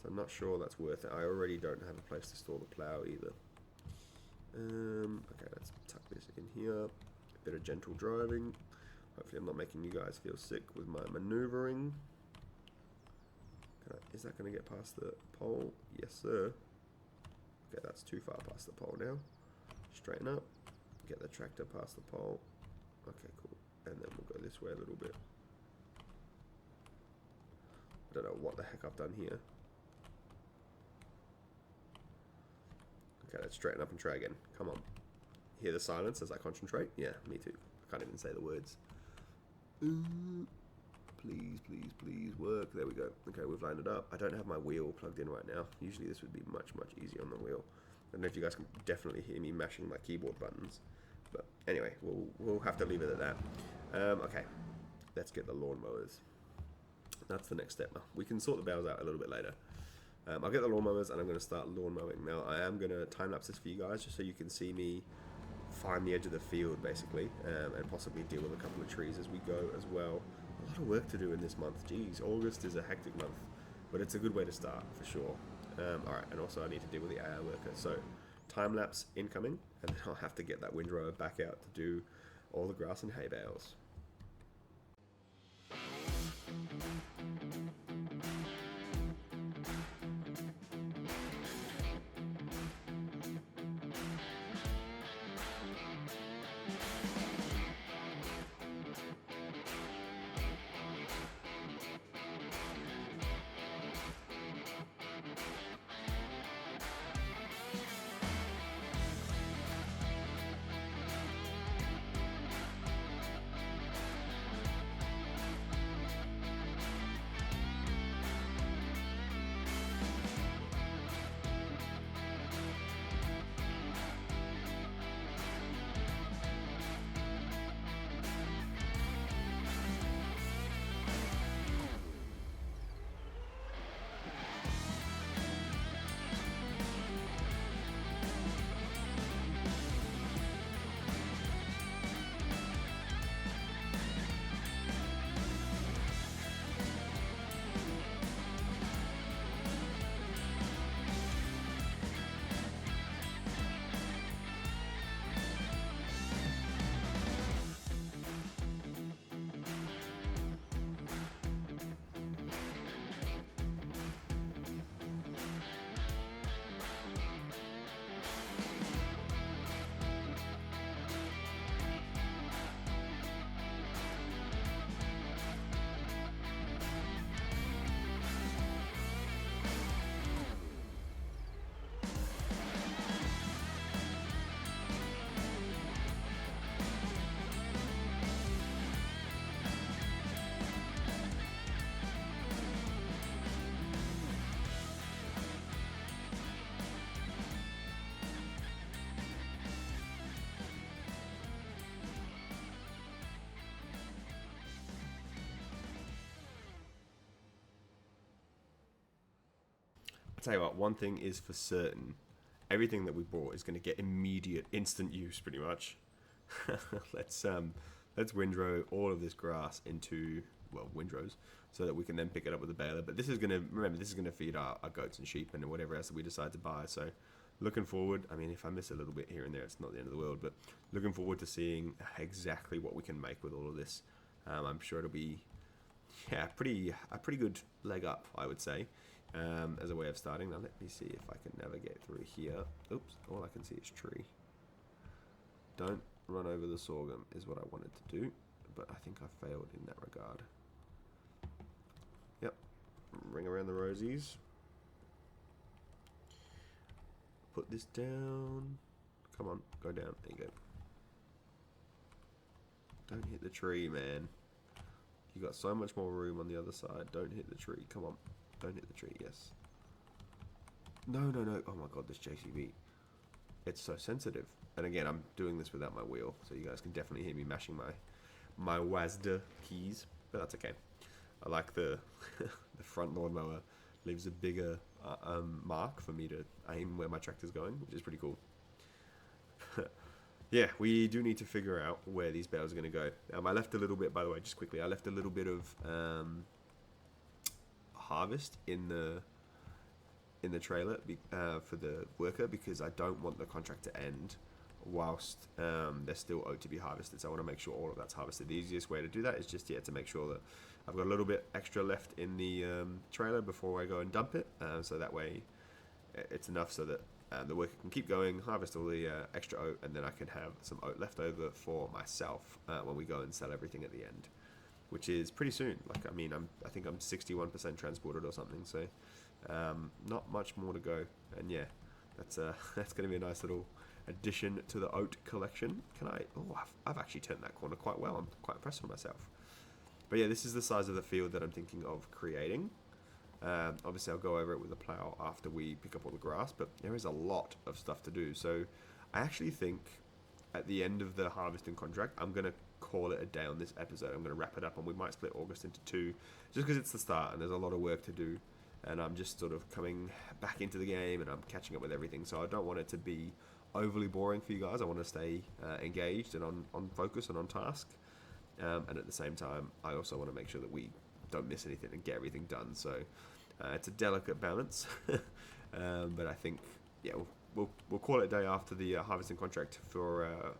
Speaker 1: So I'm not sure that's worth it. I already don't have a place to store the plow either. Okay, let's tuck this in here. A bit of gentle driving. Hopefully I'm not making you guys feel sick with my maneuvering. Is that going to get past the pole? Yes, sir. Okay, that's too far past the pole now. Straighten up. Get the tractor past the pole. Okay, cool. And then we'll go this way a little bit. I don't know what the heck I've done here. Okay, let's straighten up and try again. Come on. Hear the silence as I concentrate? Yeah, me too. I can't even say the words. Please, please, please work. There we go. Okay, we've lined it up. I don't have my wheel plugged in right now. Usually this would be much, much easier on the wheel. I don't know if you guys can definitely hear me mashing my keyboard buttons. But anyway, we'll have to leave it at that. Okay, let's get the lawnmowers. That's the next step. We can sort the bales out a little bit later. I'll get the lawnmowers and I'm going to start lawn mowing. Now, I am going to time-lapse this for you guys just so you can see me find the edge of the field, basically, and possibly deal with a couple of trees as we go as well. A lot of work to do in this month. Jeez, August is a hectic month, but it's a good way to start, for sure. Alright, and also I need to deal with the AI worker. So, time-lapse incoming, and then I'll have to get that windrower back out to do all the grass and hay bales. I'll tell you what, one thing is for certain. Everything that we bought is going to get immediate, instant use, pretty much. let's windrow all of this grass into, well, windrows, so that we can then pick it up with a baler. But this is gonna, remember, this is gonna feed our goats and sheep and whatever else that we decide to buy. So looking forward, I mean, if I miss a little bit here and there, it's not the end of the world, but looking forward to seeing exactly what we can make with all of this. I'm sure it'll be, yeah, a pretty good leg up, I would say, as a way of starting. Now let me see if I can navigate through here. Oops, all I can see is tree. Don't run over the sorghum is what I wanted to do, but I think I failed in that regard. Yep, ring around the rosies. Put this down. Come on, go down. There you go. Don't hit the tree, man. You got so much more room on the other side. Don't hit the tree. Come on. Don't hit the tree. Yes. No, no, no. Oh my god, this JCB. It's so sensitive. And again, I'm doing this without my wheel, so you guys can definitely hear me mashing my WASD keys, but that's okay. I like the the front lawnmower leaves a bigger mark for me to aim where my tractor's going, which is pretty cool. Yeah, we do need to figure out where these bales are going to go. I left a little bit, by the way, just quickly, I left a little bit of harvest in the trailer for the worker, because I don't want the contract to end whilst they're still owed to be harvested. So I want to make sure all of that's harvested. The easiest way to do that is just, yeah, to make sure that I've got a little bit extra left in the trailer before I go and dump it, so that way it's enough so that the worker can keep going, harvest all the extra oat, and then I can have some oat left over for myself when we go and sell everything at the end, which is pretty soon. Like, I mean, I think I'm 61% transported or something, so not much more to go. And yeah, that's going to be a nice little addition to the oat collection. I've actually turned that corner quite well. I'm quite impressed with myself. But yeah, this is the size of the field that I'm thinking of creating. Obviously, I'll go over it with a plow after we pick up all the grass, but there is a lot of stuff to do. So I actually think at the end of the harvesting contract, I'm going to call it a day on this episode. I'm going to wrap it up, and we might split August into two, just because it's the start and there's a lot of work to do. And I'm just sort of coming back into the game and I'm catching up with everything. So I don't want it to be overly boring for you guys. I want to stay engaged and on focus and on task. And at the same time, I also want to make sure that we don't miss anything and get everything done. So it's a delicate balance. But I think, yeah, we'll call it a day after the harvesting contract for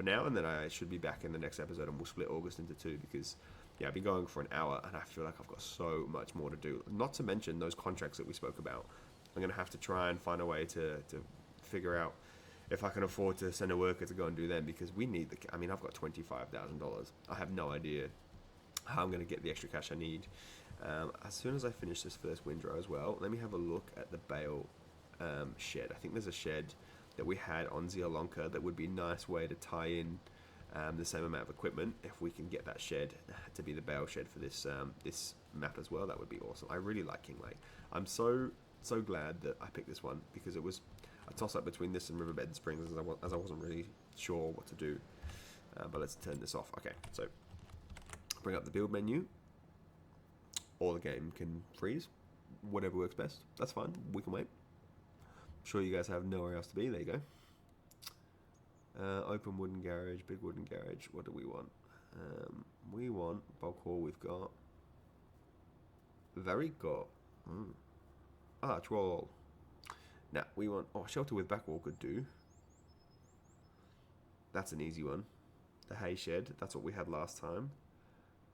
Speaker 1: now. And then I should be back in the next episode, and we'll split August into two, because yeah, I've been going for an hour and I feel like I've got so much more to do. Not to mention those contracts that we spoke about. I'm going to have to try and find a way to figure out if I can afford to send a worker to go and do them, because we need I mean, I've got $25,000. I have no idea how I'm going to get the extra cash I need. As soon as I finish this first windrow as well, let me have a look at the bale shed. I think there's a shed that we had on Zialonka that would be a nice way to tie in the same amount of equipment. If we can get that shed to be the bale shed for this this map as well, that would be awesome. I really like Kinglake. I'm so glad that I picked this one, because it was a toss-up between this and Riverbed Springs, as I wasn't really sure what to do. But let's turn this off. Okay, so bring up the build menu, or the game can freeze. Whatever works best. That's fine. We can wait. I'm sure you guys have nowhere else to be. There you go. Open wooden garage, big wooden garage. What do we want? We want bulk haul. We've got very good. Troll. Now we want shelter with back wall could do. That's an easy one. The hay shed. That's what we had last time.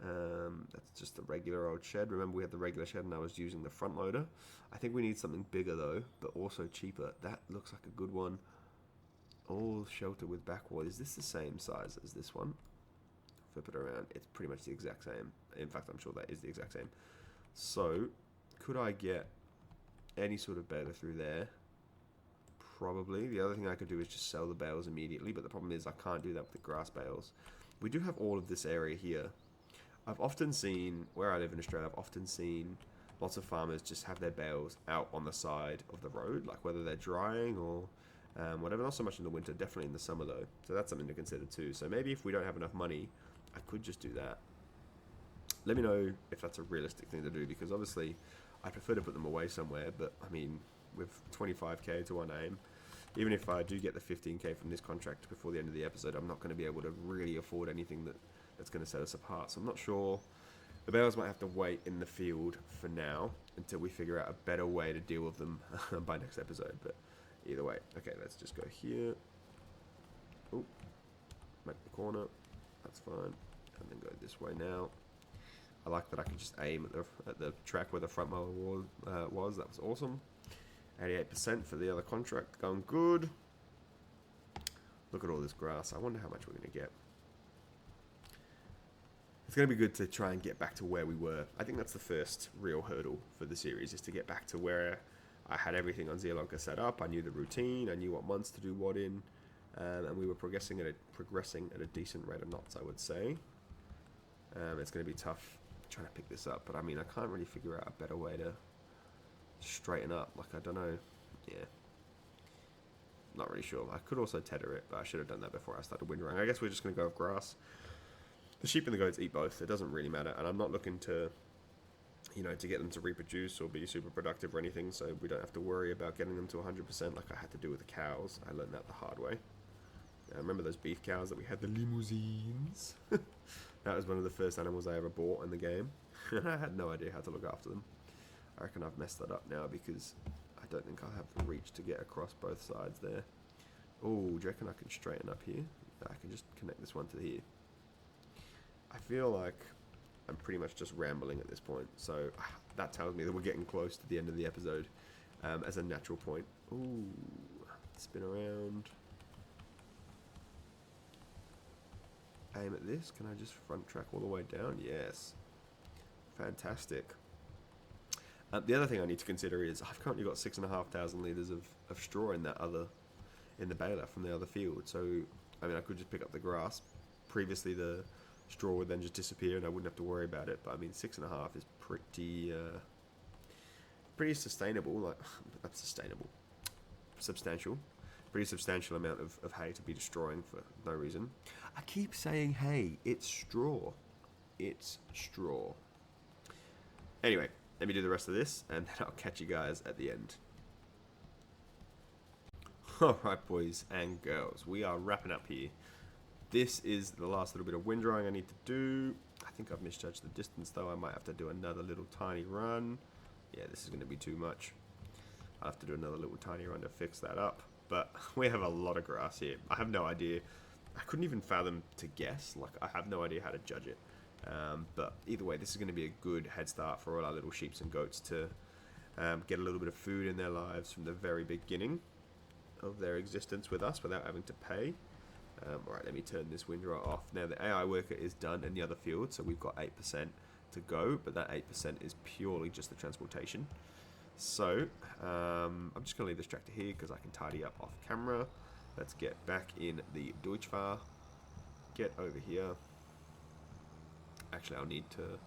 Speaker 1: That's just the regular old shed. Remember, we had the regular shed and I was using the front loader. I think we need something bigger though, but also cheaper. That looks like a good one. All shelter with back wall. Is this the same size as this one? Flip it around. It's pretty much the exact same. In fact, I'm sure that is the exact same. So, could I get any sort of baler through there? Probably. The other thing I could do is just sell the bales immediately, but the problem is I can't do that with the grass bales. We do have all of this area here. I've often seen, where I live in Australia, I've often seen lots of farmers just have their bales out on the side of the road, like whether they're drying or whatever. Not so much in the winter, definitely in the summer though. So that's something to consider too. So maybe if we don't have enough money, I could just do that. Let me know if that's a realistic thing to do, because obviously I prefer to put them away somewhere, but I mean, with 25k to our name, even if I do get the 15k from this contract before the end of the episode, I'm not going to be able to really afford anything that's going to set us apart. So I'm not sure. The bales might have to wait in the field for now until we figure out a better way to deal with them by next episode. But either way, okay, let's just go here. Oh, make the corner. That's fine. And then go this way now. I like that I can just aim at the track where the front mower was. That was awesome. 88% for the other contract. Going good. Look at all this grass. I wonder how much we're going to get. It's going to be good to try and get back to where we were. I think that's the first real hurdle for the series, is to get back to where I had everything on Zealanka set up. I knew the routine. I knew what months to do what in. And we were progressing at a decent rate of knots, I would say. It's going to be tough trying to pick this up, but I mean, I can't really figure out a better way to straighten up. Like, I don't know. Yeah. Not really sure. I could also tether it, but I should have done that before I started windrowing. I guess we're just going to go with grass. The sheep and the goats eat both. It doesn't really matter, and I'm not looking to, to get them to reproduce or be super productive or anything, so we don't have to worry about getting them to 100% like I had to do with the cows. I learned that the hard way. I remember those beef cows that we had, the limousines. That was one of the first animals I ever bought in the game. And I had no idea how to look after them. I reckon I've messed that up now because I don't think I'll have the reach to get across both sides there. Oh, do you reckon I can straighten up here? Yeah, I can just connect this one to here. I feel like I'm pretty much just rambling at this point. So that tells me that we're getting close to the end of the episode as a natural point. Ooh, spin around. Aim at this. Can I just front track all the way down? Yes. Fantastic. The other thing I need to consider is I've currently got 6,500 litres of straw in the baler from the other field. So, I mean, I could just pick up the grass. Previously, the straw would then just disappear and I wouldn't have to worry about it. But I mean, 6.5 is pretty sustainable. Like, that's sustainable. Substantial. Pretty substantial amount of hay to be destroying for no reason. I keep saying hay. It's straw. It's straw. Anyway, let me do the rest of this, and then I'll catch you guys at the end. Alright, boys and girls. We are wrapping up here. This is the last little bit of windrowing I need to do. I think I've misjudged the distance, though. I might have to do another little tiny run. Yeah, this is going to be too much. I'll have to do another little tiny run to fix that up. But we have a lot of grass here. I have no idea. I couldn't even fathom to guess. Like, I have no idea how to judge it. But either way, this is going to be a good head start for all our little sheep and goats to get a little bit of food in their lives from the very beginning of their existence with us without having to pay. Alright, let me turn this windrow off. Now, the AI worker is done in the other field, so we've got 8% to go, but that 8% is purely just the transportation. So, I'm just going to leave this tractor here because I can tidy up off camera. Let's get back in the Deutschfahr. Get over here. Actually, I'll need to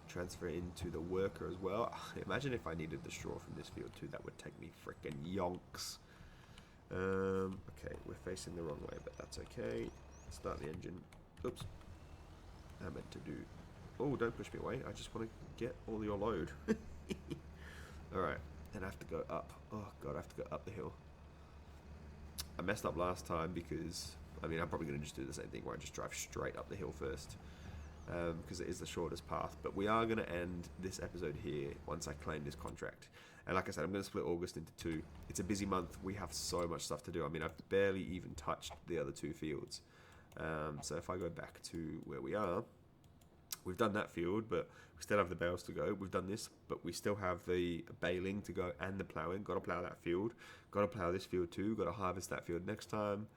Speaker 1: transfer into the worker as well. Imagine if I needed the straw from this field too. That would take me frickin' yonks. Okay, we're facing the wrong way, but that's okay. Start the engine. Oops. I meant to do... Oh, don't push me away. I just want to get all your load. Alright, and I have to go up. Oh god, I have to go up the hill. I messed up last time because, I mean, I'm probably going to just do the same thing where I just drive straight up the hill first. Because it is the shortest path. But we are going to end this episode here once I claim this contract. And like I said, I'm going to split August into two. It's a busy month. We have so much stuff to do. I mean, I've barely even touched the other two fields. So if I go back to where we are, we've done that field, but we still have the bales to go. We've done this, but we still have the baling to go and the ploughing. Got to plough that field. Got to plough this field too. Got to harvest that field next time.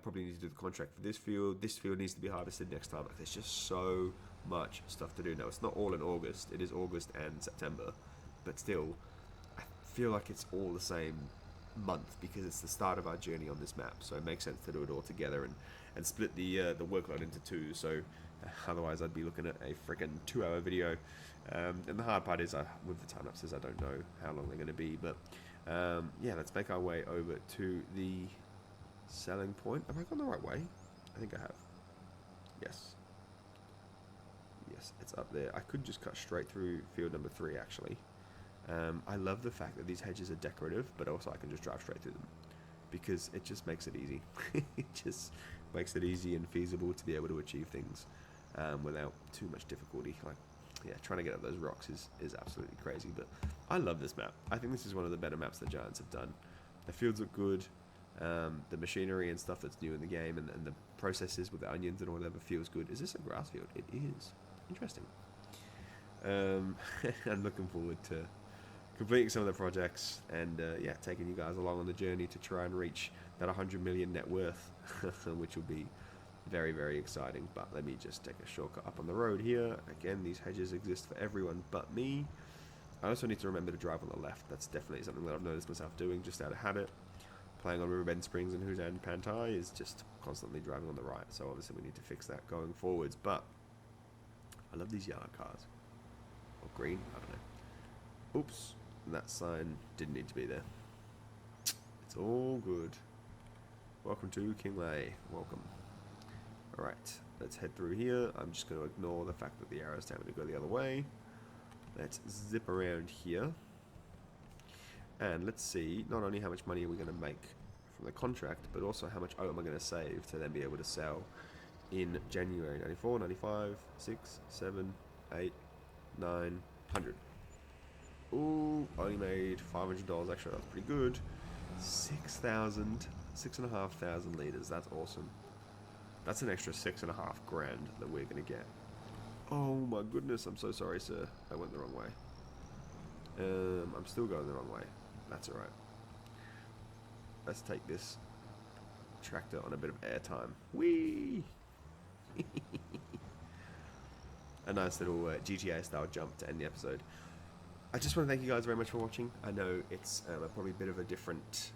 Speaker 1: Probably need to do the contract for this field. This field needs to be harvested next time. Like, there's just so much stuff to do. Now, it's not all in August. It is August and September. But still, I feel like it's all the same month because it's the start of our journey on this map. So it makes sense to do it all together and split the workload into two. So otherwise, I'd be looking at a freaking 2-hour video. And the hard part is, with the time-lapses, I don't know how long they're going to be. But yeah, let's make our way over to the selling point. Have I gone the right way? I think I have. Yes. Yes, it's up there. I could just cut straight through field number 3, actually. I love the fact that these hedges are decorative, but also I can just drive straight through them. because it just makes it easy. It just makes it easy and feasible to be able to achieve things without too much difficulty. Like, yeah, trying to get up those rocks is absolutely crazy, but I love this map. I think this is one of the better maps the Giants have done. The fields look good. The machinery and stuff that's new in the game, and the processes with the onions and whatever feels good. Is this a grass field? It is. Interesting. I'm looking forward to completing some of the projects and yeah, taking you guys along on the journey to try and reach that 100 million net worth, which will be very, very exciting. But let me just take a shortcut up on the road here. Again, these hedges exist for everyone but me. I also need to remember to drive on the left. That's definitely something that I've noticed myself doing just out of habit. Playing on Riverbend Springs and Hoosan Pantai is just constantly driving on the right, so obviously we need to fix that going forwards. But I love these yellow cars. Or green, I don't know. Oops, that sign didn't need to be there. It's all good. Welcome to Kingley. Welcome. Alright, let's head through here. I'm just going to ignore the fact that the arrow's telling me to go the other way. Let's zip around here. And let's see, not only how much money are we going to make from the contract, but also how much oat am I going to save to then be able to sell in January. 94, 95, 6, 7, 8, 9, 100. Ooh, only made $500 extra, that's pretty good. 6,500 litres, that's awesome. That's an extra 6.5 grand that we're going to get. Oh my goodness, I'm so sorry, sir. I went the wrong way. I'm still going the wrong way. That's alright. Let's take this tractor on a bit of airtime. Whee! A nice little GTA style jump to end the episode. I just want to thank you guys very much for watching. I know it's probably a bit of a different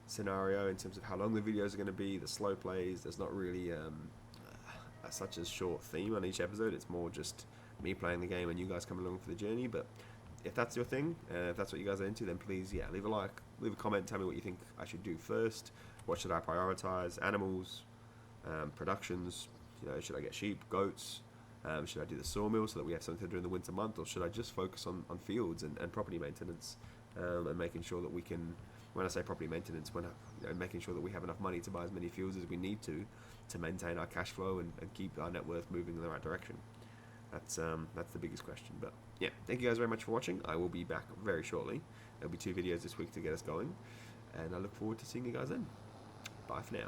Speaker 1: scenario in terms of how long the videos are going to be, the slow plays. There's not really such a short theme on each episode. It's more just me playing the game and you guys coming along for the journey. But if that's your thing, if that's what you guys are into, then please, yeah, leave a like, leave a comment, tell me what you think I should do first. What should I prioritize? Animals, productions, you know, should I get sheep, goats? Should I do the sawmill so that we have something to do in the winter month, or should I just focus on fields and property maintenance and making sure that we can, when I say property maintenance, when making sure that we have enough money to buy as many fields as we need to maintain our cash flow and keep our net worth moving in the right direction. That's the biggest question. But yeah, thank you guys very much for watching. I will be back very shortly. There'll be 2 videos this week to get us going, and I look forward to seeing you guys then. Bye for now.